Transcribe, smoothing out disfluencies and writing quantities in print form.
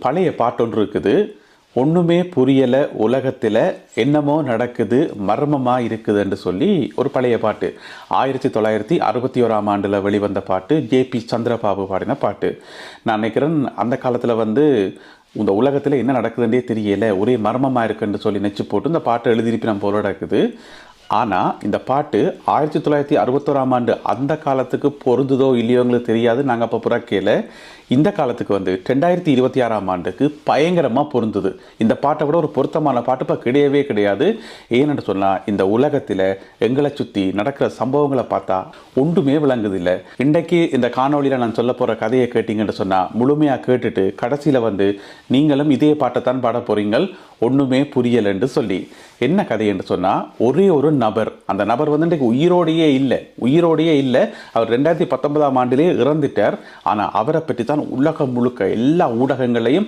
பழைய பாட்டு ஒன்று இருக்குது. ஒன்றுமே புரியலை உலகத்தில் என்னமோ நடக்குது மர்மமாக இருக்குது என்று சொல்லி ஒரு பழைய பாட்டு. 1961ஆம் ஆண்டில் வெளிவந்த பாட்டு. ஜேபி சந்திரபாபு பாடின பாட்டு. நான் நினைக்கிறேன் அந்த காலத்தில் இந்த உலகத்தில் என்ன நடக்குதுன்றே தெரியலை, ஒரே மர்மமாக இருக்குன்னு சொல்லி நெச்சு போட்டு இந்த பாட்டை எழுதியிருப்பின போல நடக்குது. ஆனால் இந்த பாட்டு 1961ஆம் ஆண்டு அந்த காலத்துக்கு பொருந்துதோ இல்லையோ எங்களுக்கு தெரியாது. நாங்கள் அப்போ புறக்கையில் இந்த காலத்துக்கு 2026ஆம் ஆண்டுக்கு பயங்கரமாக பொருந்துது. இந்த பாட்டை விட ஒரு பொருத்தமான பாட்டு இப்போ கிடையவே கிடையாது. ஏன்னு சொன்னால் இந்த உலகத்தில் எங்களை சுற்றி நடக்கிற சம்பவங்களை பார்த்தா ஒன்றுமே விளங்குதில்லை. இன்றைக்கு இந்த காணொலியில் நான் சொல்ல போகிற கதையை கேட்டிங்கன்னு சொன்னால் முழுமையாக கேட்டுட்டு கடைசியில் நீங்களும் இதே பாட்டைத்தான் பாட போகிறீங்கள், ஒன்றுமே புரியலைன்னு சொல்லி. என்ன கதை என்று சொன்னால், ஒரே ஒரு நபர், அந்த நபர் இன்றைக்கு உயிரோடையே இல்லை. அவர் 2019ஆம் ஆண்டிலே இறந்துட்டார். ஆனால் அவரை பற்றி தான் உலகம் முழுக்க எல்லா ஊடகங்களையும்